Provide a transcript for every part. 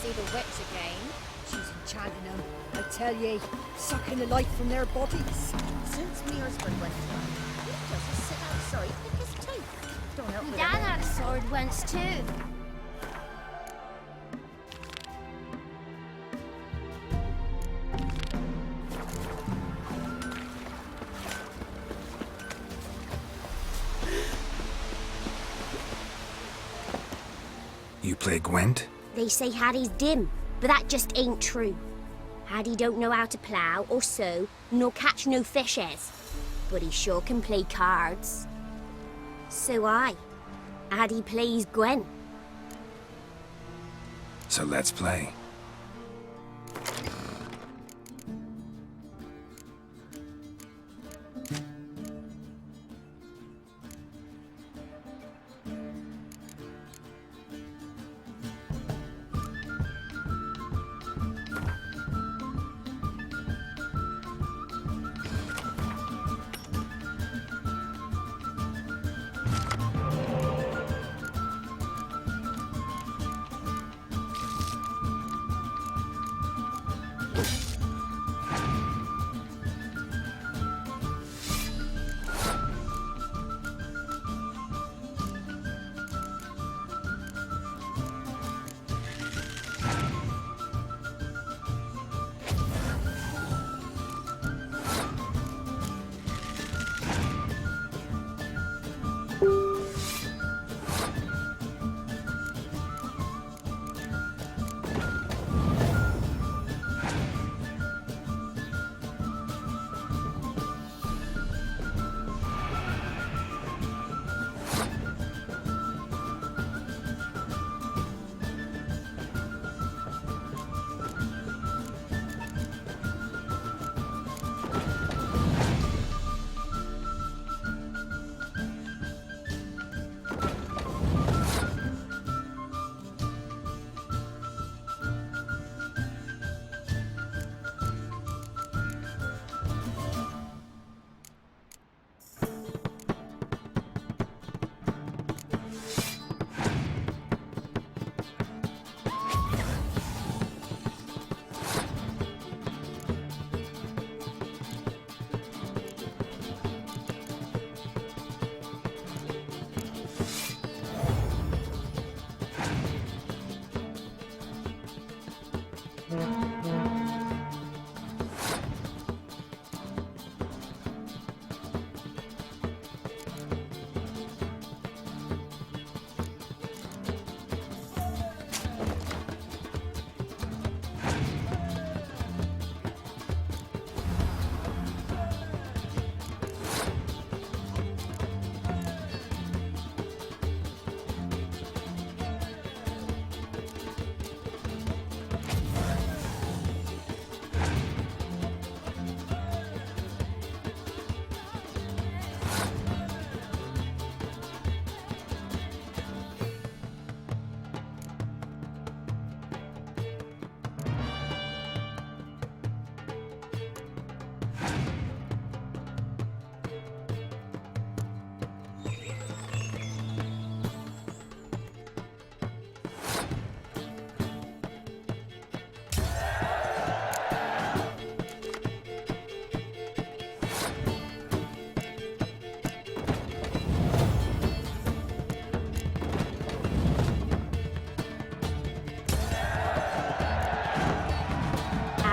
see the witch again. She's enchanting them, I tell ye, sucking the life from their bodies. Since me husband went away, he just sit outside with his teeth. Don't help My with dad that. had a sword once too. You play Gwent? They say Hattie's dim, but that just ain't true. Hattie don't know how to plough or sew, nor catch no fishes. But he sure can play cards. So Hattie plays Gwen. So let's play.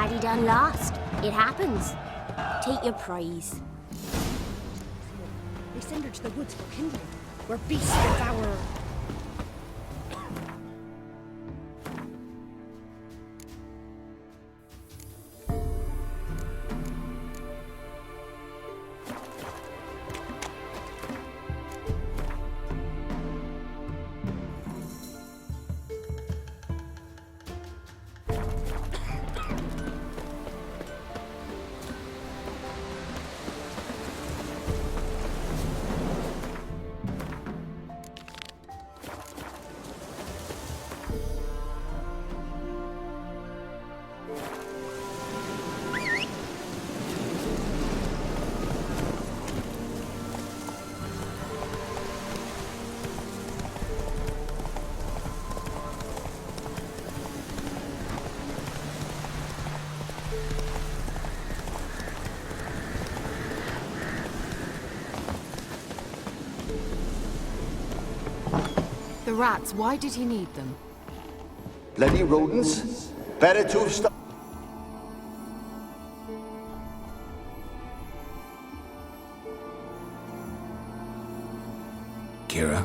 Hattie done lost. It happens. Take your prize. They send her to the woods for kindling, where beasts devour. The rats, why did he need them? Bloody rodents. Better to have stopped. Kira,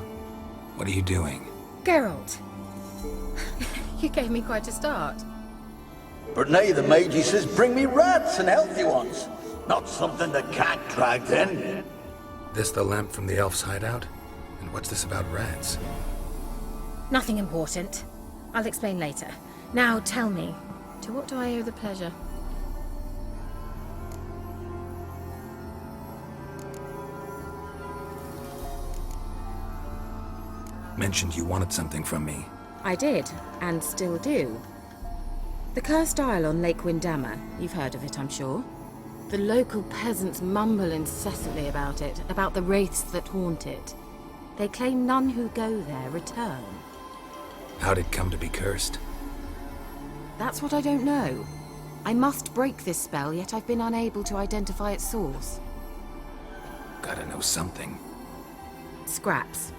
what are you doing? Geralt. You gave me quite a start. But now the mage says bring me rats and healthy ones. Not something the cat dragged in. This the lamp from the elf's hideout? And what's this about rats? Nothing important. I'll explain later. Now tell me, to what do I owe the pleasure? Mentioned you wanted something from me. I did, and still do. The cursed isle on Lake Windammer. You've heard of it, I'm sure. The local peasants mumble incessantly about it, about the wraiths that haunt it. They claim none who go there return. How'd it come to be cursed? That's what I don't know. I must break this spell, yet I've been unable to identify its source. Gotta know something. Scraps.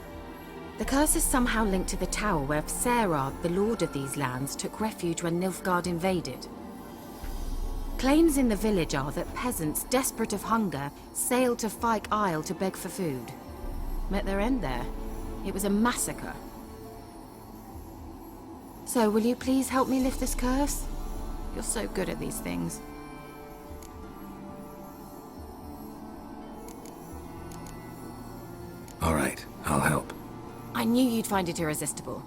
The curse is somehow linked to the tower where Serard, the lord of these lands, took refuge when Nilfgaard invaded. Claims in the village are that peasants, desperate of hunger, sailed to Fyke Isle to beg for food. Met their end there. It was a massacre. So, will you please help me lift this curse? You're so good at these things. All right, I'll help. I knew you'd find it irresistible.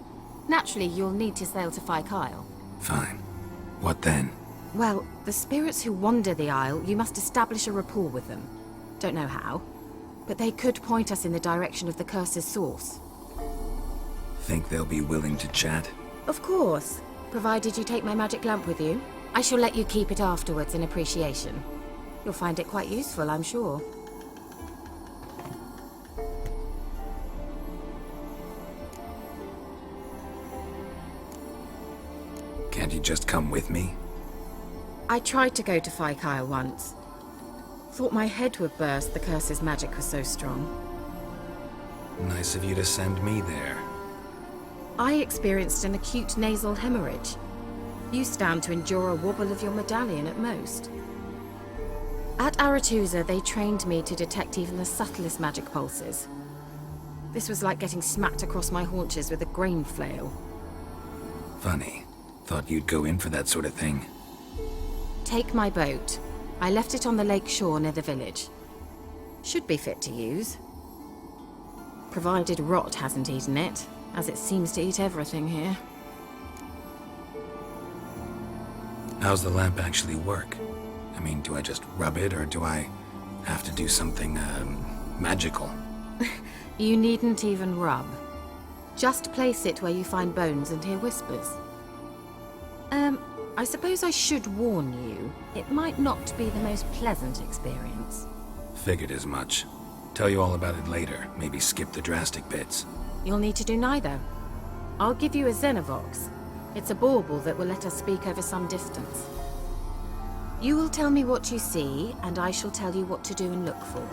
Naturally, you'll need to sail to Fyke Isle. Fine. What then? Well, the spirits who wander the Isle, you must establish a rapport with them. Don't know how, but they could point us in the direction of the curse's source. Think they'll be willing to chat? Of course, provided you take my magic lamp with you. I shall let you keep it afterwards in appreciation. You'll find it quite useful, I'm sure. Can't you just come with me? I tried to go to Fyke Isle once. Thought my head would burst, the curse's magic was so strong. Nice of you to send me there. I experienced an acute nasal hemorrhage. You stand to endure a wobble of your medallion at most. At Aretusa, they trained me to detect even the subtlest magic pulses. This was like getting smacked across my haunches with a grain flail. Funny. Thought you'd go in for that sort of thing. Take my boat. I left it on the lake shore near the village. Should be fit to use. Provided rot hasn't eaten it, as it seems to eat everything here. How's the lamp actually work? I mean, do I just rub it, or do I have to do something, magical? You needn't even rub. Just place it where you find bones and hear whispers. I suppose I should warn you, it might not be the most pleasant experience. Figured as much. Tell you all about it later, maybe skip the drastic bits. You'll need to do neither. I'll give you a Xenovox. It's a bauble that will let us speak over some distance. You will tell me what you see, and I shall tell you what to do and look for.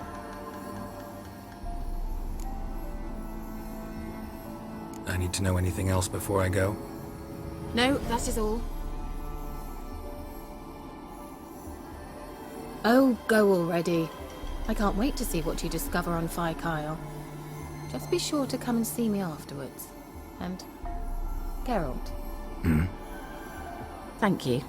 I need to know anything else before I go? No, that is all. Oh, go already. I can't wait to see what you discover on Fyke Isle. Just be sure to come and see me afterwards. And Geralt. Thank you.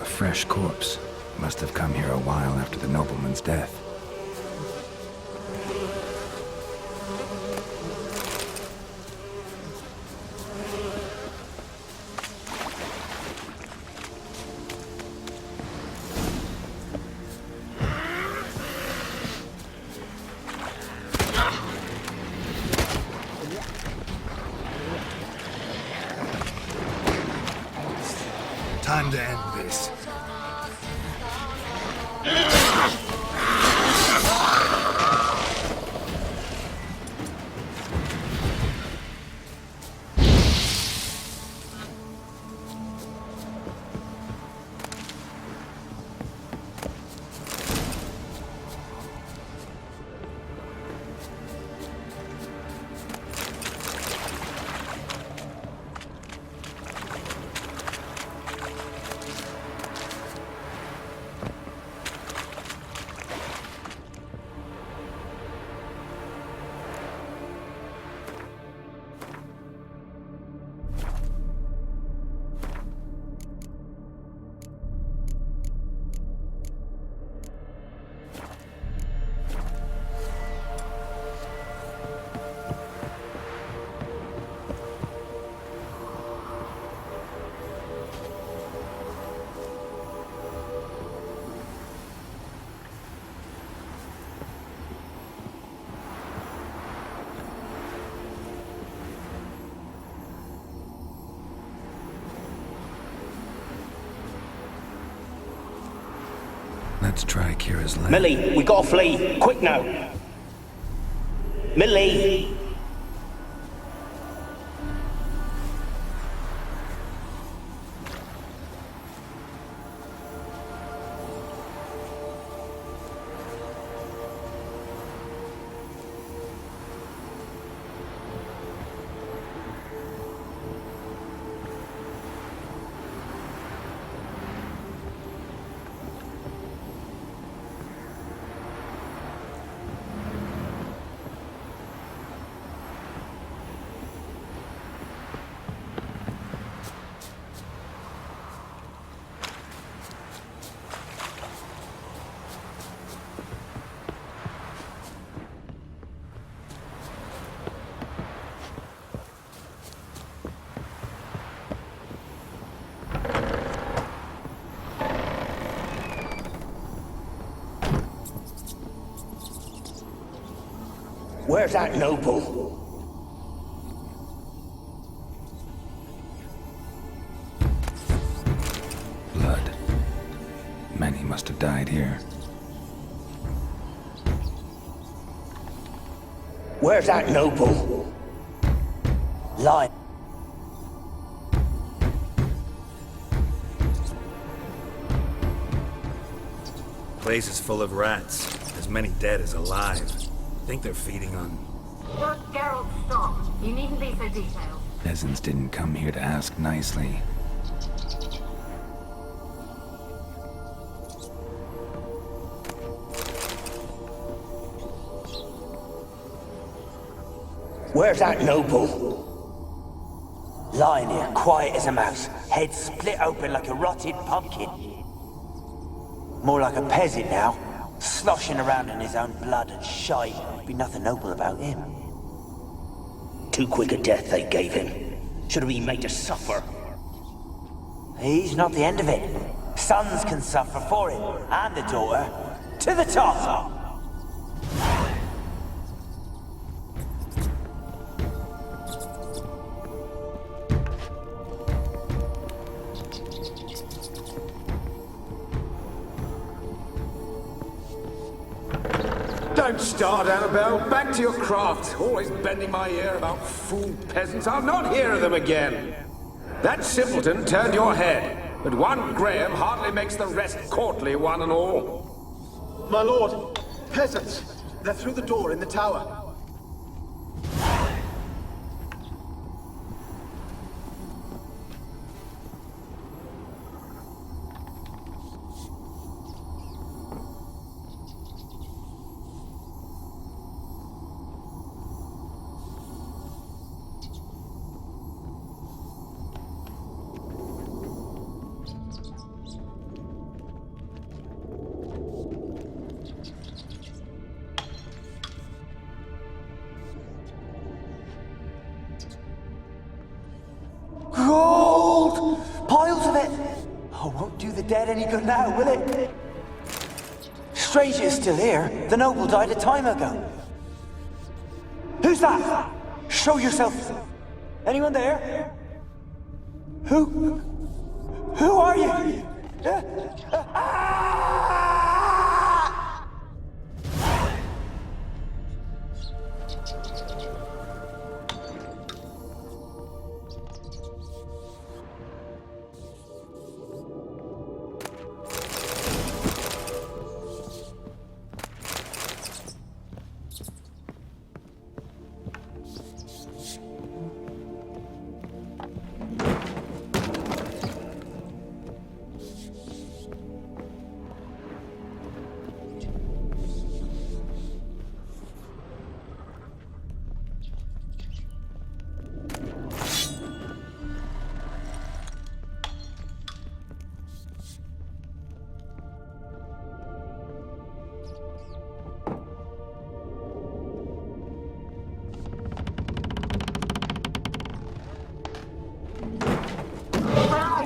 Fresh corpse. Must have come here a while after the nobleman's death. Time to end this. Let's try Kira's land. Millie, we gotta flee. Quick now. Millie! Where's that noble? Blood. Many must have died here. Where's that noble? Lie. Place is full of rats. As many dead as alive. Think they're feeding on... Geralt, stop. You needn't be so detailed. Peasants didn't come here to ask nicely. Where's that noble? Lying here, quiet as a mouse, head split open like a rotted pumpkin. More like a peasant now, sloshing around in his own blood and shite. Be nothing noble about him. Too quick a death they gave him. Should have been made to suffer. He's not the end of it. Sons can suffer for him, and the daughter. To the top! Don't start, Annabelle. Back to your craft. Always bending my ear about fool peasants. I'll not hear of them again. That simpleton turned your head, but one Graham hardly makes the rest courtly, one and all. My lord, peasants. They're through the door in the tower. Gold! Piles of it! Oh, won't do the dead any good now, will it? Strange it's still here. The noble died a time ago. Who's that? Show yourself. Anyone there? Who are you?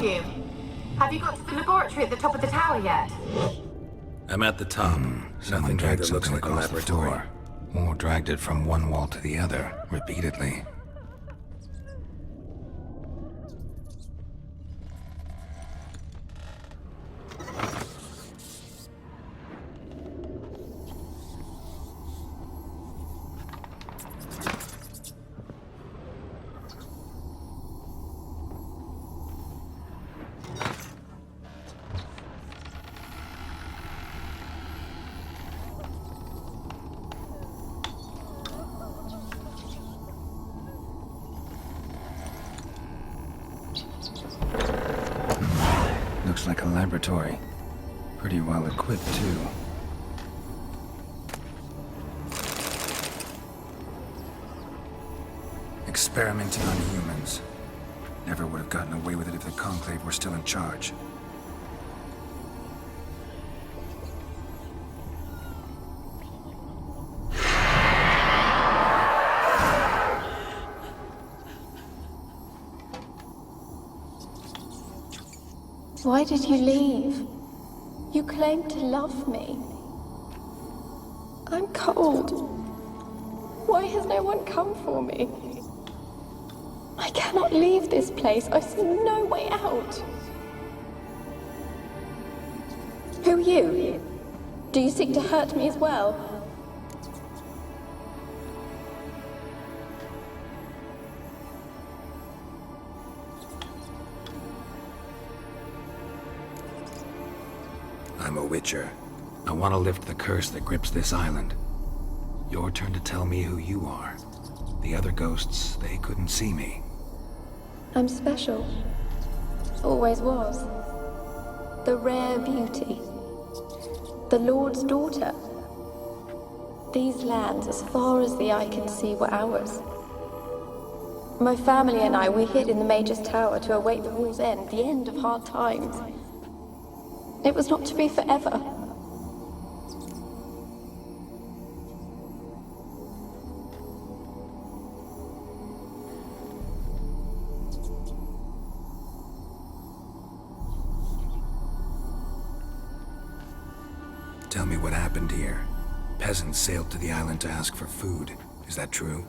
You? Have you got to the laboratory at the top of the tower yet? I'm at the top. Nothing dragged that looks like a laboratory. Or dragged it from one wall to the other, repeatedly. Looks like a laboratory. Pretty well equipped, too. Experimenting on humans. Never would have gotten away with it if the Conclave were still in charge. Why did you leave? You claimed to love me. I'm cold. Why has no one come for me? I cannot leave this place. I see no way out. Who are you? Do you seek to hurt me as well? I'm a Witcher. I want to lift the curse that grips this island. Your turn to tell me who you are. The other ghosts, they couldn't see me. I'm special. Always was. The rare beauty. The Lord's daughter. These lands, as far as the eye can see, were ours. My family and I, we hid in the Major's Tower to await the war's end, the end of hard times. It was not to be forever. Tell me what happened here. Peasants sailed to the island to ask for food. Is that true?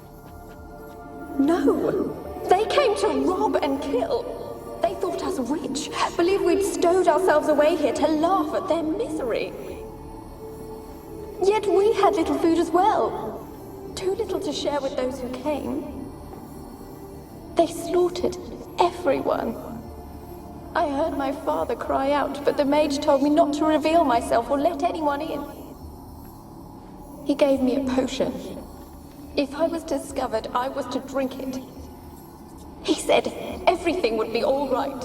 No! They came to rob and kill. They thought us rich, believed we'd stowed ourselves away here to laugh at their misery. Yet we had little food as well. Too little to share with those who came. They slaughtered everyone. I heard my father cry out, but the mage told me not to reveal myself or let anyone in. He gave me a potion. If I was discovered, I was to drink it. He said everything would be all right.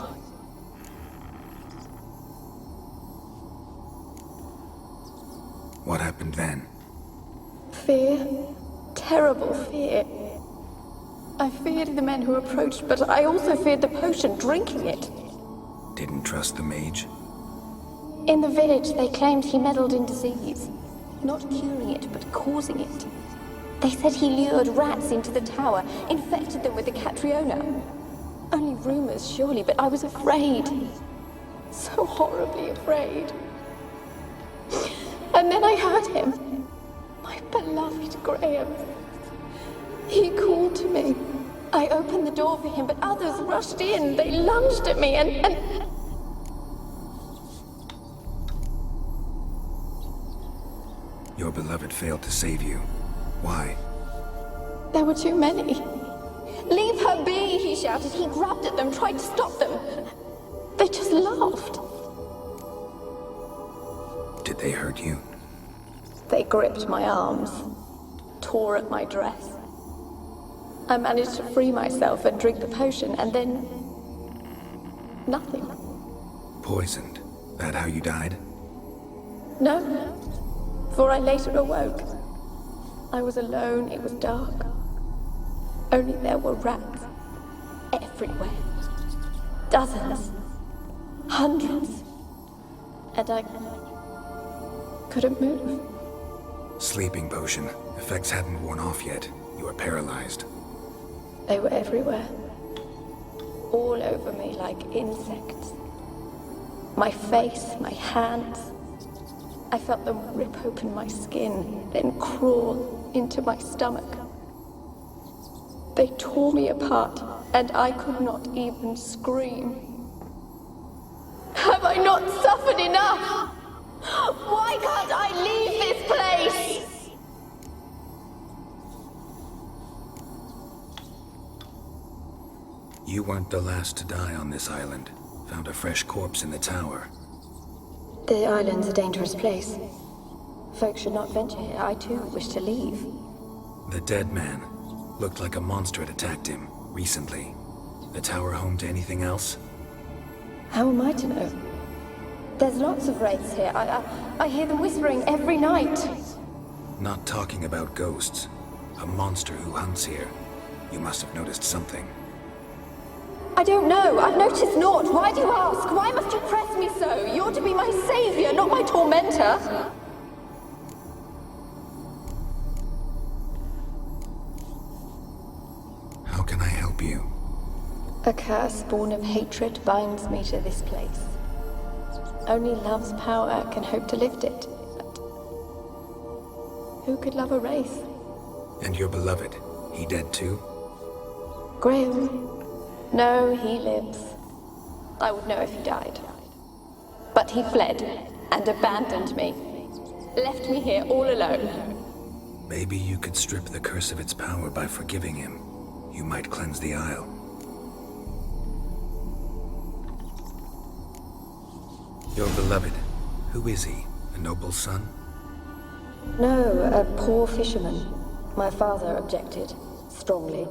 What happened then? Fear. Terrible fear. I feared the men who approached, but I also feared the potion, drinking it. Didn't trust the mage? In the village, they claimed he meddled in disease. Not curing it, but causing it. They said he lured rats into the tower, infected them with the Catriona. Only rumors, surely, but I was afraid. So horribly afraid. And then I heard him. My beloved Graham. He called to me. I opened the door for him, but others rushed in. They lunged at me and... Your beloved failed to save you. Why? There were too many. Leave her be, he shouted. He grabbed at them, tried to stop them. They just laughed. Did they hurt you? They gripped my arms, tore at my dress. I managed to free myself and drink the potion, and then... nothing. Poisoned? That how you died? No, for I later awoke. I was alone, it was dark. Only there were rats. Everywhere. Dozens. Hundreds. And I couldn't move. Sleeping potion. Effects hadn't worn off yet. You were paralyzed. They were everywhere. All over me like insects. My face, my hands. I felt them rip open my skin, then crawl into my stomach. They tore me apart, and I could not even scream. Have I not suffered enough? Why can't I leave this place? You weren't the last to die on this island. Found a fresh corpse in the tower. The island's a dangerous place. Folks should not venture here. I too wish to leave. The dead man. Looked like a monster had attacked him, recently. The tower home to anything else? How am I to know? There's lots of wraiths here. I hear them whispering every night. Not talking about ghosts. A monster who hunts here. You must have noticed something. I don't know. I've noticed naught. Why do you ask? Why must you press me so? You're to be my savior, not my tormentor. How can I help you? A curse born of hatred binds me to this place. Only love's power can hope to lift it. But who could love a wraith? And your beloved, he dead too? Graham? No, he lives. I would know if he died. But he fled and abandoned me. Left me here all alone. Maybe you could strip the curse of its power by forgiving him. You might cleanse the Isle. Your beloved, who is he? A noble son? No, a poor fisherman. My father objected, strongly.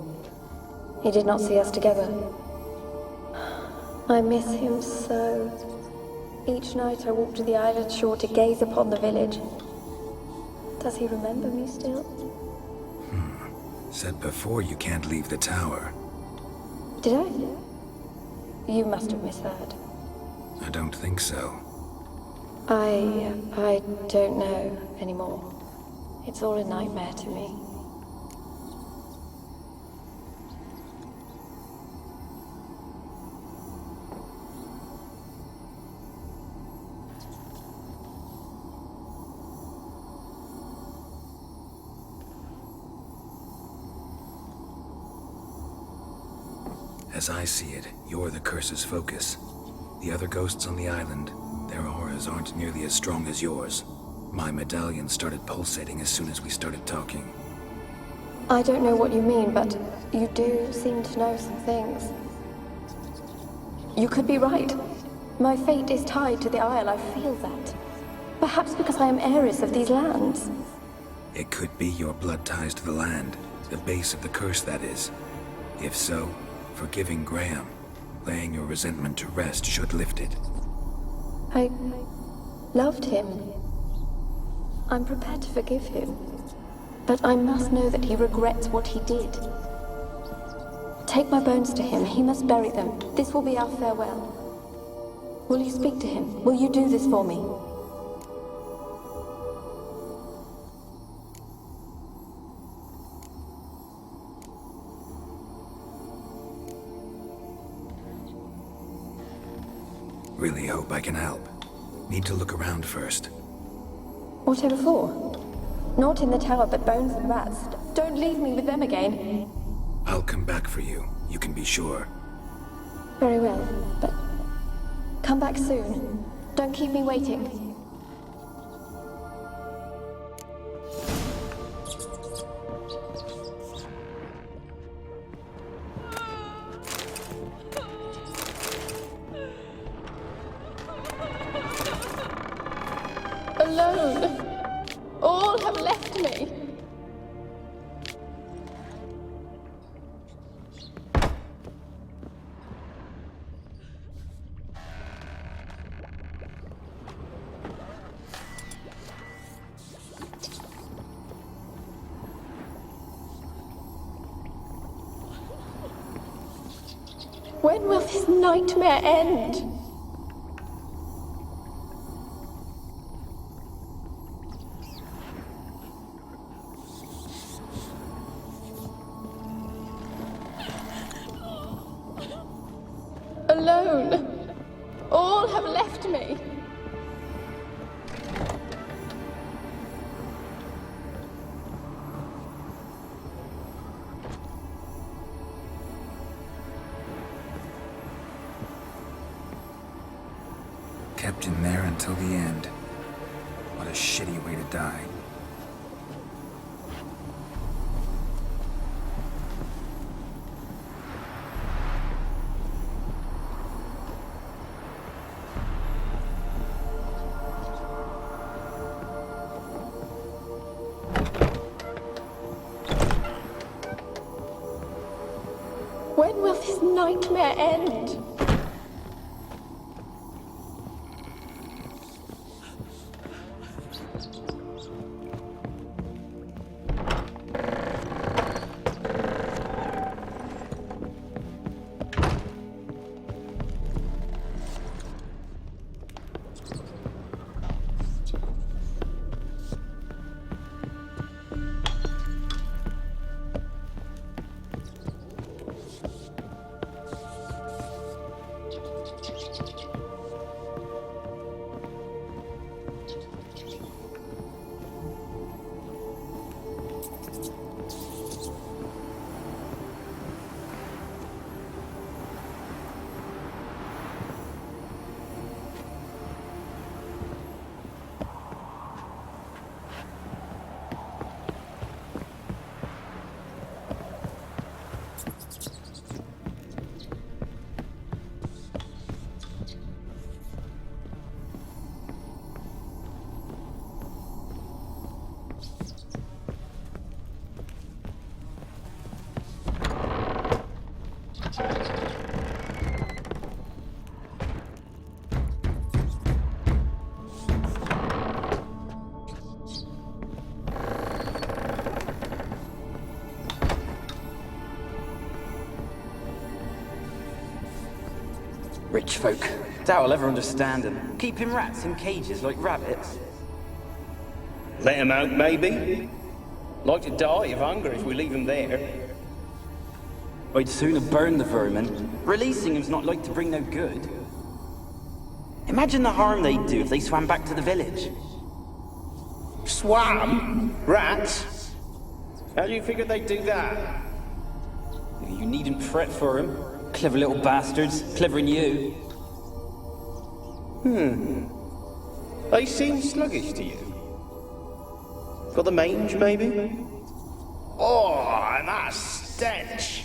He did not see us together. I miss him so. Each night I walk to the island shore to gaze upon the village. Does he remember me still? Said before you can't leave the tower. Did I? You must have misheard. I don't think so. I don't know anymore. It's all a nightmare to me. As I see it, you're the curse's focus. The other ghosts on the island, their auras aren't nearly as strong as yours. My medallion started pulsating as soon as we started talking. I don't know what you mean, but you do seem to know some things. You could be right. My fate is tied to the Isle, I feel that. Perhaps because I am heiress of these lands. It could be your blood ties to the land, the base of the curse, that is. If so, forgiving Graham, laying your resentment to rest should lift it. I loved him. I'm prepared to forgive him. But I must know that he regrets what he did. Take my bones to him. He must bury them. This will be our farewell. Will you speak to him? Will you do this for me? Really hope I can help. Need to look around first. Whatever for? Not in the tower, but bones and rats. Don't leave me with them again. I'll come back for you, you can be sure. Very well, but come back soon. Don't keep me waiting. Alone. All have left me. When will this nightmare end? Alone. All have left me. Kept in there until the end. What a shitty way to die. When will this nightmare end? Rich folk. Doubt I'll ever understand them. Keeping rats in cages like rabbits. Let him out, maybe? Like to die of hunger if we leave him there. I'd sooner burn the vermin. Releasing him's not like to bring no good. Imagine the harm they'd do if they swam back to the village. Swam? Rats? How do you figure they'd do that? You needn't fret for him. Clever little bastards. Clever'n you. They seem sluggish to you. Got the mange, maybe? Oh, and that stench!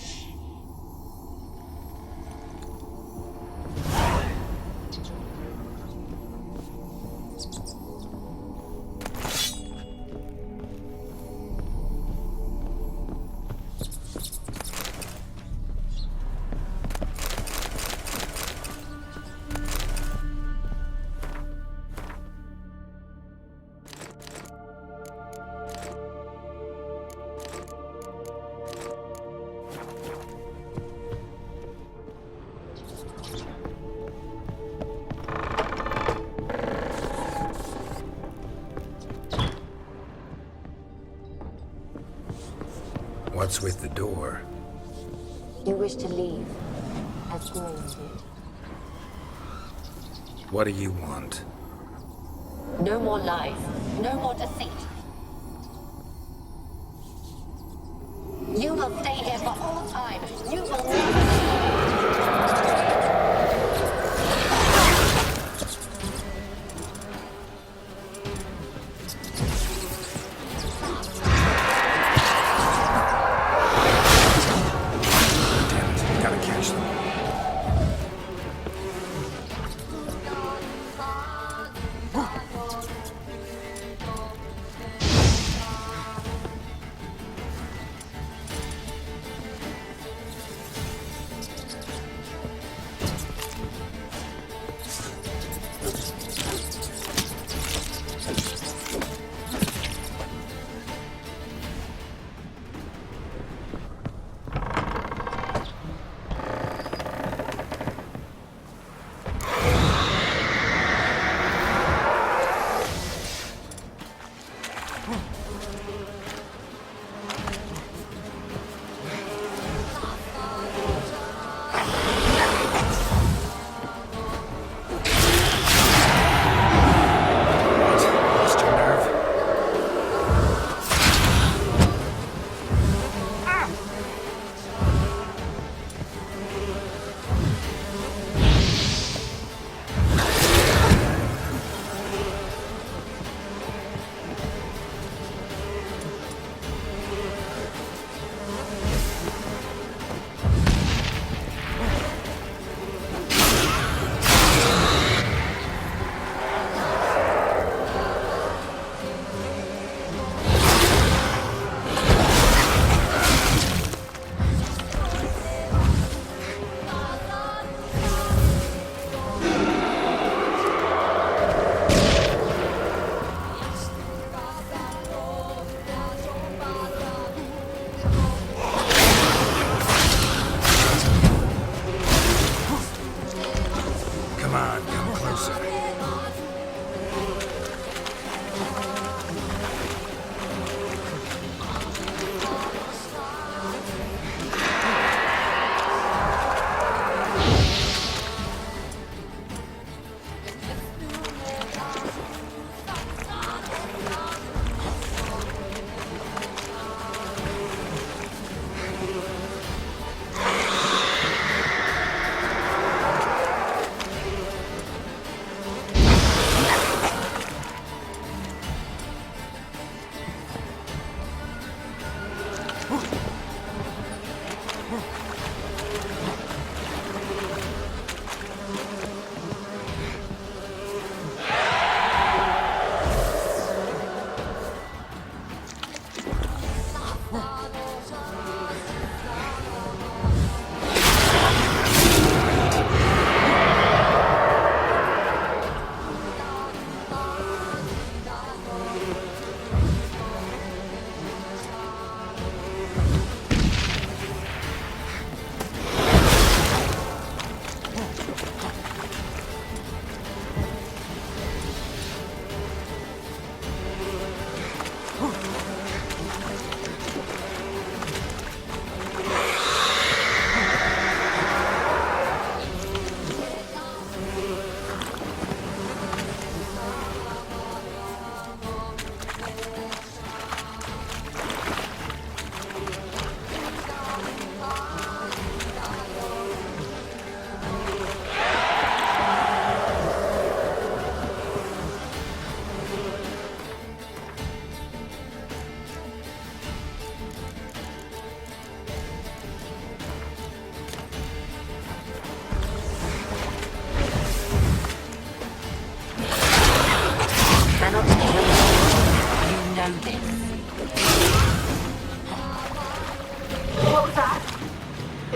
What's with the door? You wish to leave, as Graham did. What do you want? No more lies, no more deceit. You will stay here for all time. You will never leave.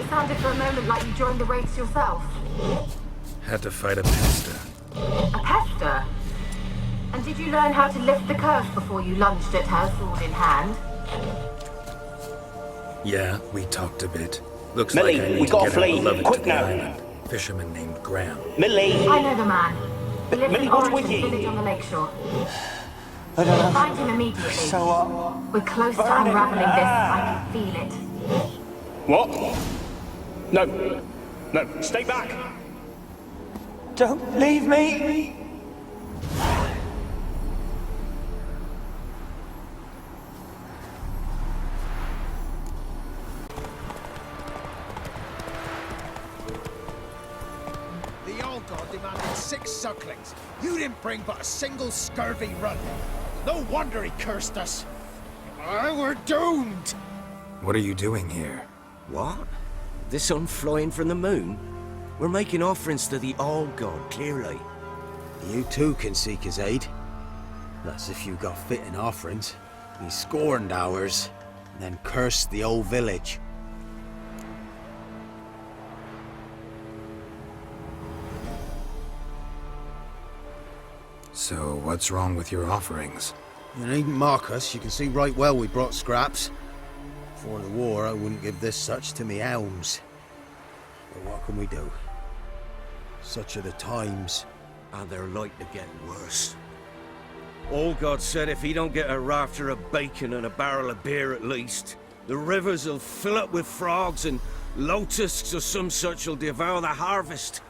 It sounded for a moment like you joined the raids yourself. Had to fight a pester. A pester? And did you learn how to lift the curse before you lunged at her, sword in hand? Yeah, we talked a bit. Looks Millie, like I we need to gotta get our flee. beloved Quick to the now. island. Fisherman named Graham. Millie! I know the man. He lives Millie, in what's Orrington with you? village on the lakeshore. I don't know. Find him immediately. So what? We're close to Burn it. unraveling this. I can feel it. What? No. No, stay back. Don't leave me! The old god demanded 6 sucklings. You didn't bring but a single scurvy run. No wonder he cursed us. We're doomed! What are you doing here? What? The sun flying from the moon? We're making offerings to the Old God, clearly. You too can seek his aid. That's if you got fitting offerings. He scorned ours, then cursed the old village. So, what's wrong with your offerings? You needn't mock us. You can see right well we brought scraps. Before the war, I wouldn't give this such to me elms. But what can we do? Such are the times. And they're like to get worse. Old God said if he don't get a rafter of bacon and a barrel of beer at least, the rivers will fill up with frogs and locusts or some such will devour the harvest.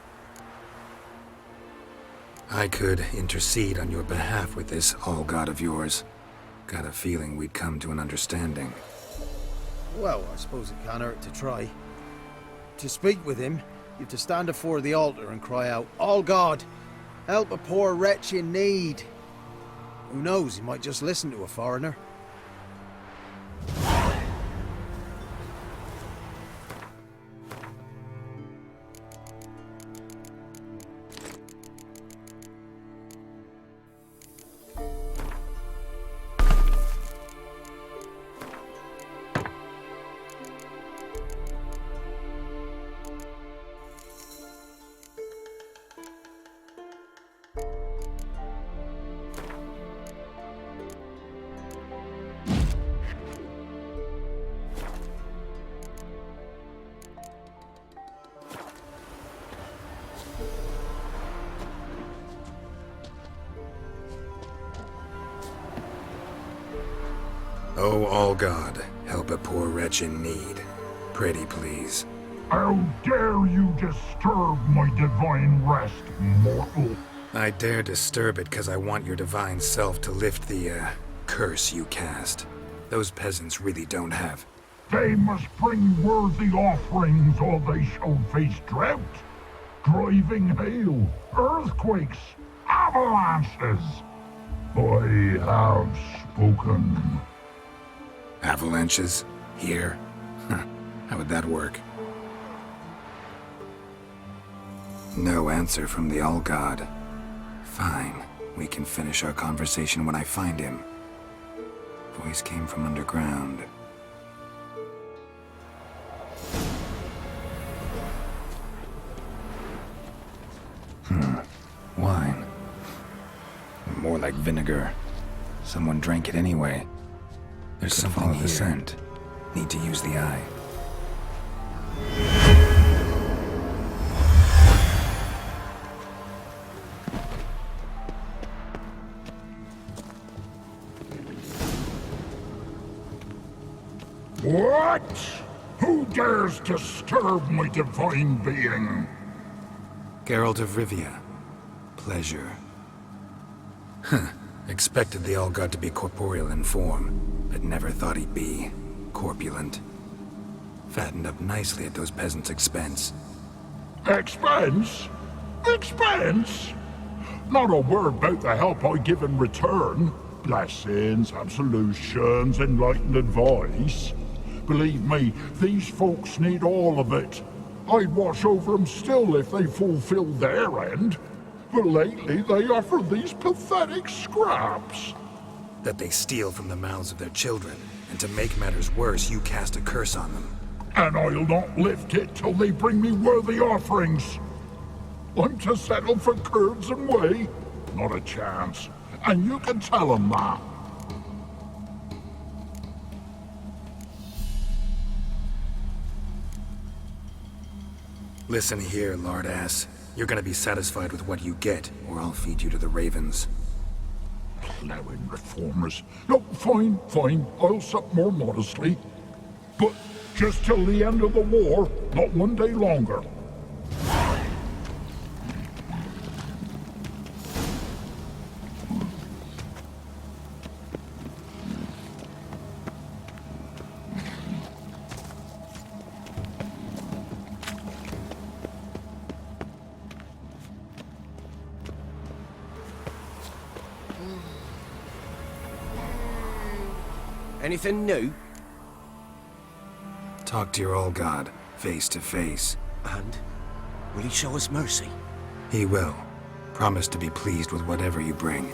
I could intercede on your behalf with this all-god of yours. Got a feeling we'd come to an understanding. Well, I suppose it can't hurt to try. To speak with him, you've to stand before the altar and cry out, "All God, help a poor wretch in need." Who knows, he might just listen to a foreigner. Oh, all God, help a poor wretch in need. Pretty please. How dare you disturb my divine rest, mortal? I dare disturb it because I want your divine self to lift the, curse you cast. Those peasants really don't have. They must bring worthy offerings or they shall face drought, driving hail, earthquakes, avalanches. I have spoken. Avalanches? Here? Huh. How would that work? No answer from the All-God. Fine. We can finish our conversation when I find him. Voice came from underground. Wine. More like vinegar. Someone drank it anyway. There's something here. The scent. Need to use the eye. What? Who dares disturb my divine being? Geralt of Rivia. Pleasure. Huh. Expected the All-God to be corporeal in form, but never thought he'd be corpulent. Fattened up nicely at those peasants' expense. Expense? Expense? Not a word about the help I give in return. Blessings, absolutions, enlightened advice. Believe me, these folks need all of it. I'd watch over them still if they fulfilled their end. But lately they offer these pathetic scraps. That they steal from the mouths of their children, and to make matters worse, you cast a curse on them. and I'll not lift it till they bring me worthy offerings. I'm to settle for curds and whey? Not a chance. And you can tell them that. Listen here, lardass. You're gonna be satisfied with what you get, or I'll feed you to the ravens. Plowing reformers. No, fine, fine. I'll sup more modestly. But just till the end of the war, not one day longer. Anything new? Talk to your all-god, face to face. And? Will he show us mercy? He will. Promise to be pleased with whatever you bring.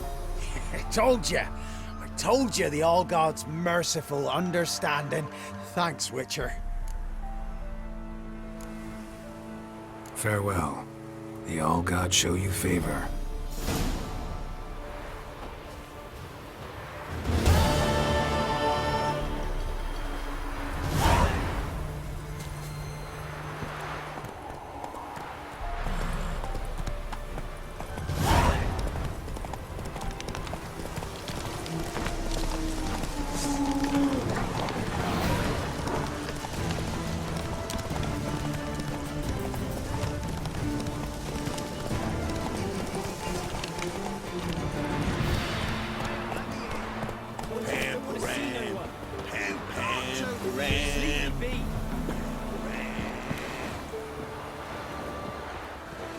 I told you! I told you the All-God's merciful, understanding. Thanks, Witcher. Farewell. The all-god show you favor.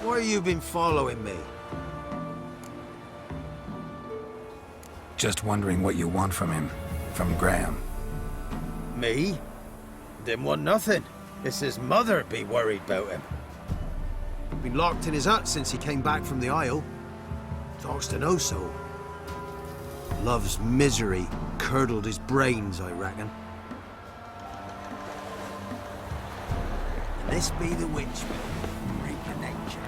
Why have you been following me? Just wondering what you want from him. From Graham. Me? Didn't want nothing. It's his mother be worried about him. Been locked in his hut since he came back from the Isle. Talks to no soul. Love's misery curdled his brains, I reckon. And this be the witch, freak of nature.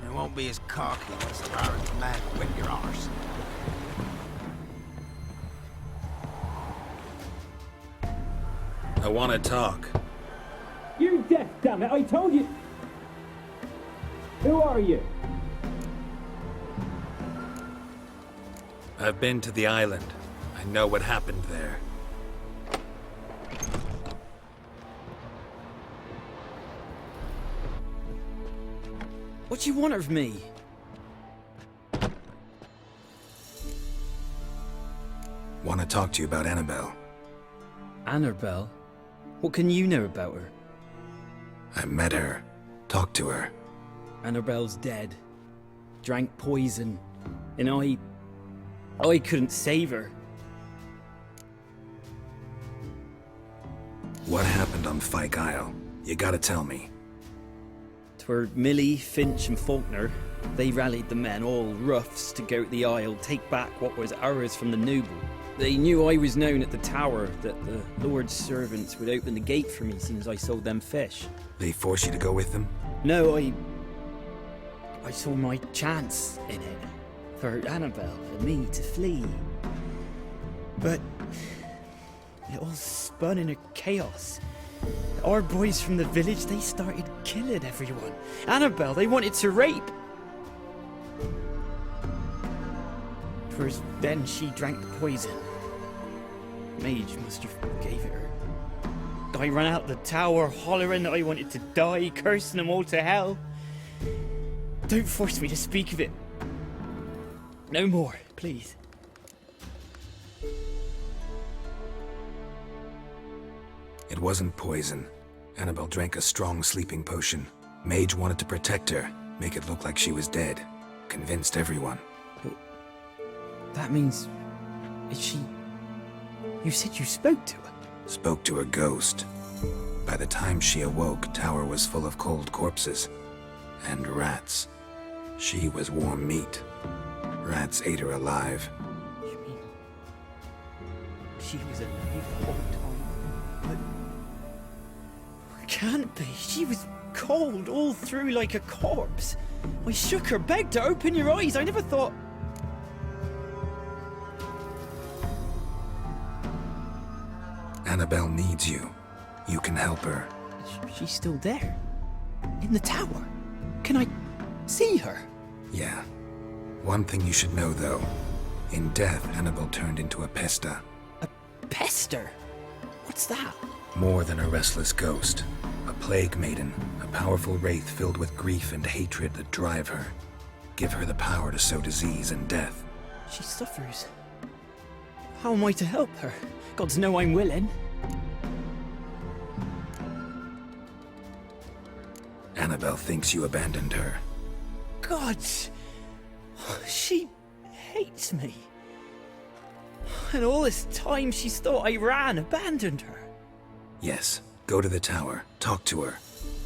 I won't be as cocky as the Baron's man whip your arse. I want to talk. You're deaf, damn it! I told you! Who are you? I've been to the island. I know what happened there. What do you want of me? Want to talk to you about Annabelle. Annabelle? What can you know about her? I met her. Talked to her. Annabelle's dead. Drank poison. And I couldn't save her. What happened on Fyke Isle? You gotta tell me. 'Twere Millie, Finch and Faulkner. They rallied the men, all roughs, to go to the Isle, take back what was ours from the noble. They knew I was known at the tower, that the Lord's servants would open the gate for me since I sold them fish. They force you to go with them? No, I saw my chance in it. For Annabelle and me to flee. But it all spun in a chaos. Our boys from the village, they started killing everyone. Annabelle, they wanted to rape. 'Twas then she drank the poison. Mage must have gave it her. I ran out the tower hollering that I wanted to die, cursing them all to hell. Don't force me to speak of it. No more, please. It wasn't poison. Annabelle drank a strong sleeping potion. Mage wanted to protect her, make it look like she was dead. Convinced everyone. But that means... is she... You said you spoke to her? Spoke to her ghost. By the time she awoke, Tower was full of cold corpses. And rats. She was warm meat. Rats ate her alive. You mean she was alive the whole time? But can't be. She was cold all through like a corpse. I shook her, begged her, open your eyes. I never thought... Annabelle needs you. You can help her. She's still there. In the tower. Can I see her? Yeah. One thing you should know, though. In death, Annabelle turned into a pesta. A pester? What's that? More than a restless ghost. A plague maiden. A powerful wraith filled with grief and hatred that drive her. Give her the power to sow disease and death. She suffers. How am I to help her? Gods know I'm willing. Annabelle thinks you abandoned her. Gods! She hates me. And all this time she's thought I abandoned her. Yes, go to the tower, talk to her.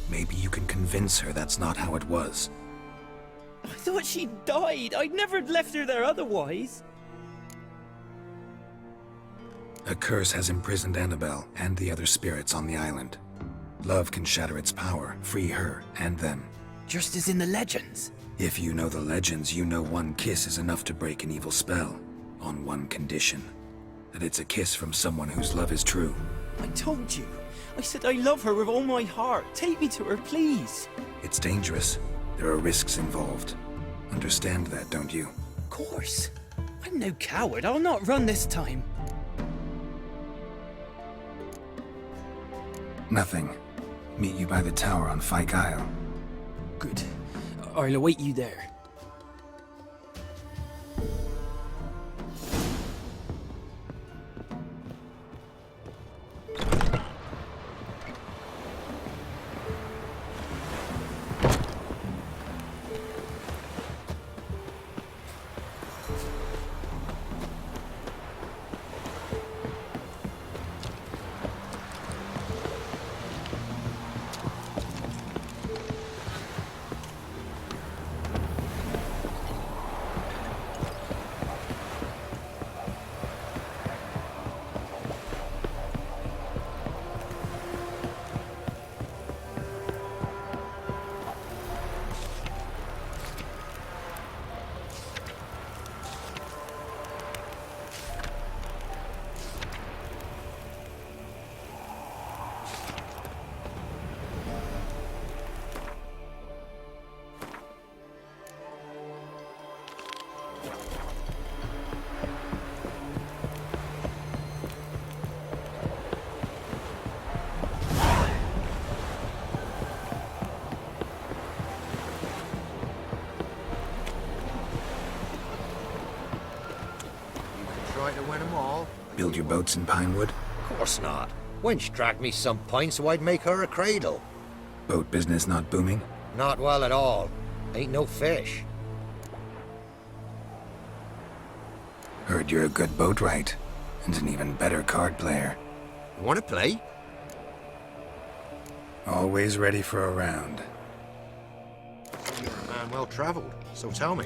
Maybe you can convince her that's not how it was. I thought she died. I'd never left her there otherwise. A curse has imprisoned Annabelle and the other spirits on the island. Love can shatter its power, free her and them. Just as in the legends. If you know the legends, you know one kiss is enough to break an evil spell. On one condition. That it's a kiss from someone whose love is true. I told you. I said I love her with all my heart. Take me to her, please. It's dangerous. There are risks involved. Understand that, don't you? Of course. I'm no coward. I'll not run this time. Nothing. Meet you by the tower on Fyke Isle. Good. I'll await you there. Try to win them all. Build your boats in Pinewood? Of course not. Wench dragged me some pint so I'd make her a cradle. Boat business not booming? Not well at all. Ain't no fish. Heard you're a good boatwright, and an even better card player. You wanna play? Always ready for a round. You're a man well traveled, so tell me.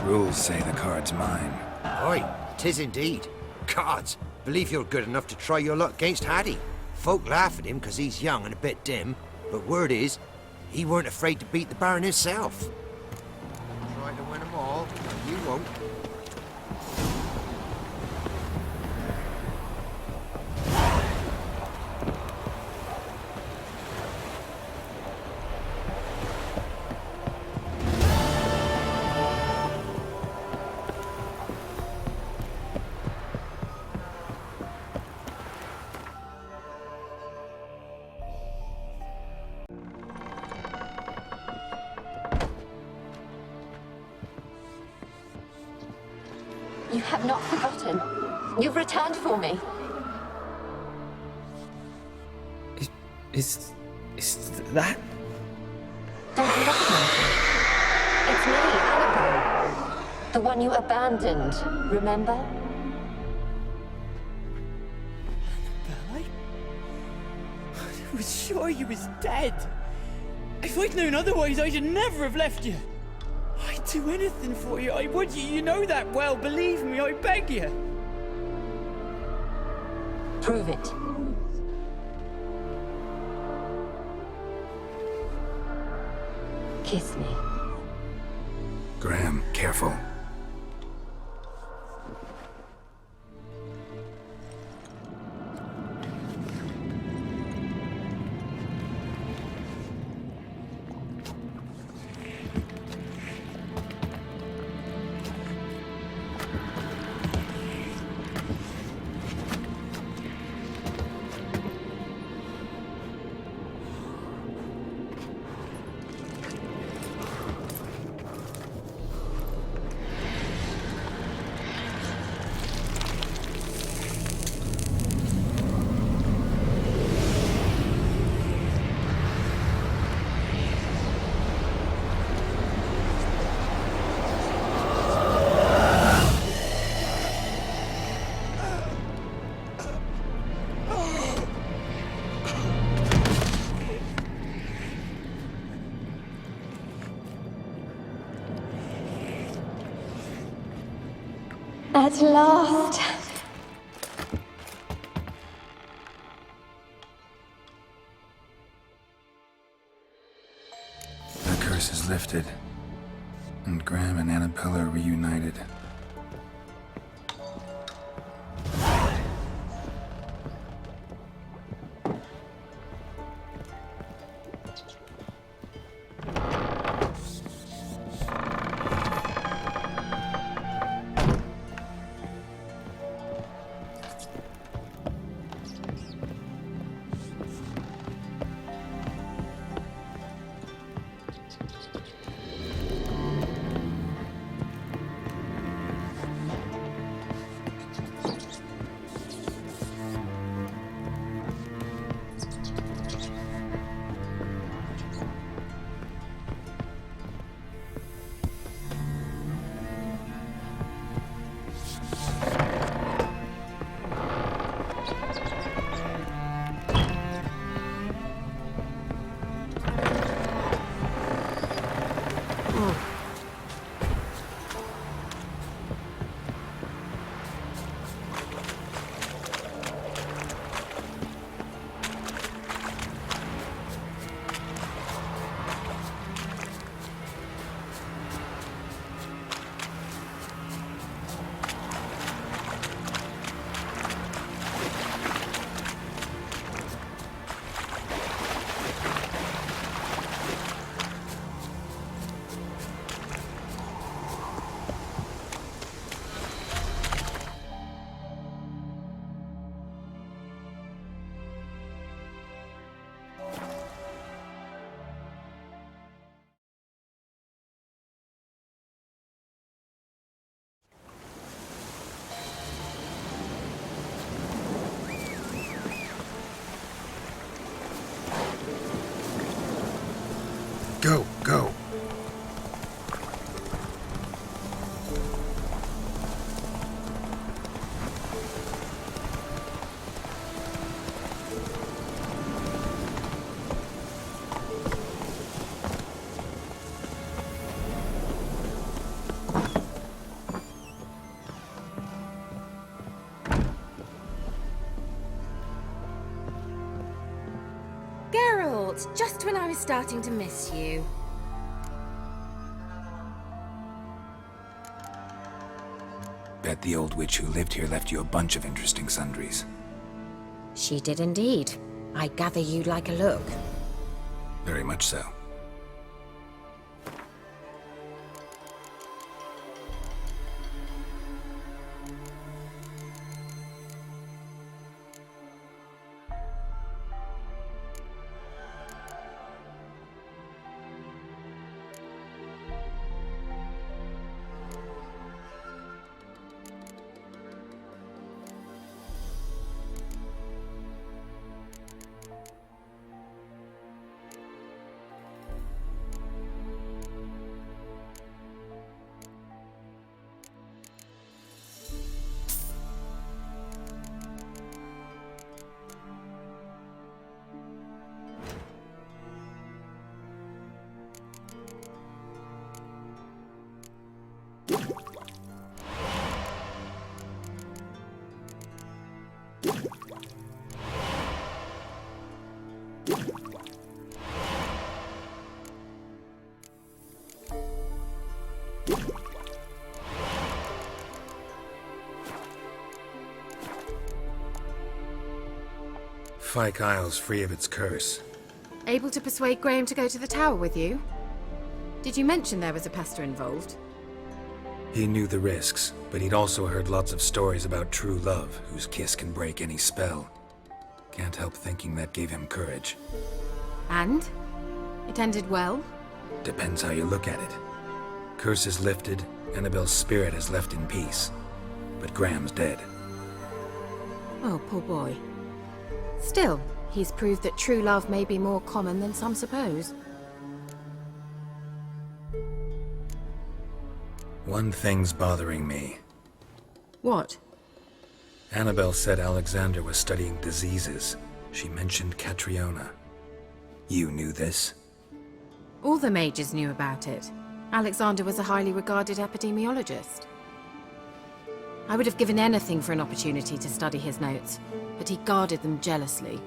Rules say the card's mine. Aye, 'tis indeed. Gods, believe you're good enough to try your luck against Hattie. Folk laugh at him 'cause he's young and a bit dim, but word is, he weren't afraid to beat the Baron himself. Try to win them all, and you won't. You have not forgotten. You've returned for me. Is that? Don't you recognize me? It's me, Annabelle. The one you abandoned, remember? I was sure you was dead. If I'd known otherwise, I'd never have left you. I'd do anything for you. I would. You know that well. Believe me, I beg you. Prove it. Kiss me. Graham, careful. At last. The curse is lifted, and Graham and Annabella are reunited. just when I was starting to miss you. Bet the old witch who lived here left you a bunch of interesting sundries. She did indeed. I gather you'd like a look. Very much so. Fyke Isle's free of its curse. Able to persuade Graham to go to the tower with you? Did you mention there was a pester involved? He knew the risks, but he'd also heard lots of stories about true love, whose kiss can break any spell. Can't help thinking that gave him courage. And? It ended well? Depends how you look at it. Curse is lifted, Annabelle's spirit is left in peace. But Graham's dead. Oh, poor boy. Still, he's proved that true love may be more common than some suppose. One thing's bothering me. What? Annabelle said Alexander was studying diseases. She mentioned Catriona. You knew this? All the mages knew about it. Alexander was a highly regarded epidemiologist. I would have given anything for an opportunity to study his notes, but he guarded them jealously.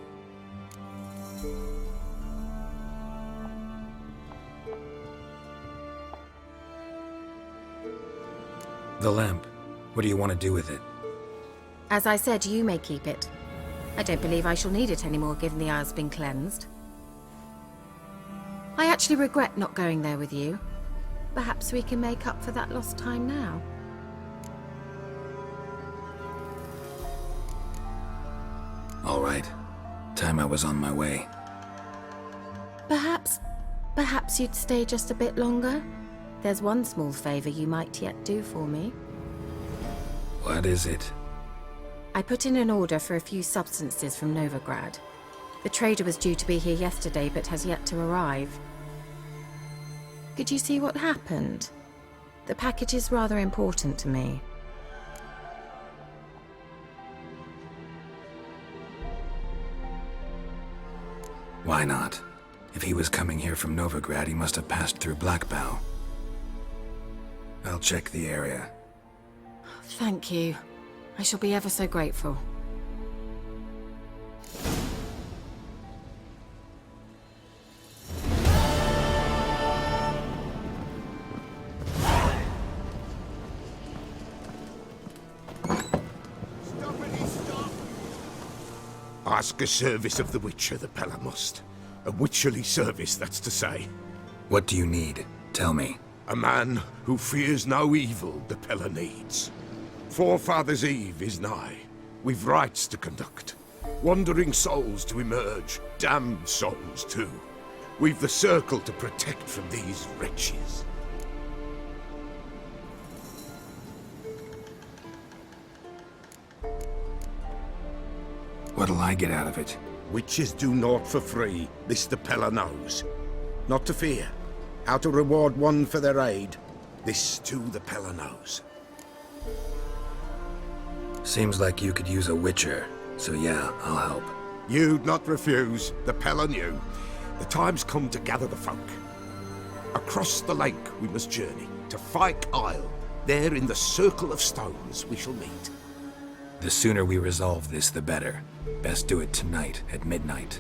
The lamp. What do you want to do with it? As I said, you may keep it. I don't believe I shall need it anymore, given the Isle's been cleansed. I actually regret not going there with you. Perhaps we can make up for that lost time now. All right. Time I was on my way. Perhaps you'd stay just a bit longer? There's one small favor you might yet do for me. What is it? I put in an order for a few substances from Novigrad. The trader was due to be here yesterday, but has yet to arrive. Could you see what happened? The package is rather important to me. Why not? If he was coming here from Novigrad, he must have passed through Blackbow. I'll check the area. Thank you. I shall be ever so grateful. Ask a service of the Witcher, the Pella must. A witcherly service, that's to say. What do you need? Tell me. A man who fears no evil the Pella needs. Forefathers' Eve is nigh. We've rites to conduct. Wandering souls to emerge. Damned souls, too. We've the circle to protect from these wretches. What'll I get out of it? Witches do naught for free, this the Pella knows. Not to fear. How to reward one for their aid, this too the Pella knows. Seems like you could use a witcher, so yeah, I'll help. You'd not refuse, the Pella knew. The time's come to gather the folk. Across the lake we must journey, to Fyke Isle. There in the circle of stones we shall meet. The sooner we resolve this, the better. Best do it tonight, at midnight.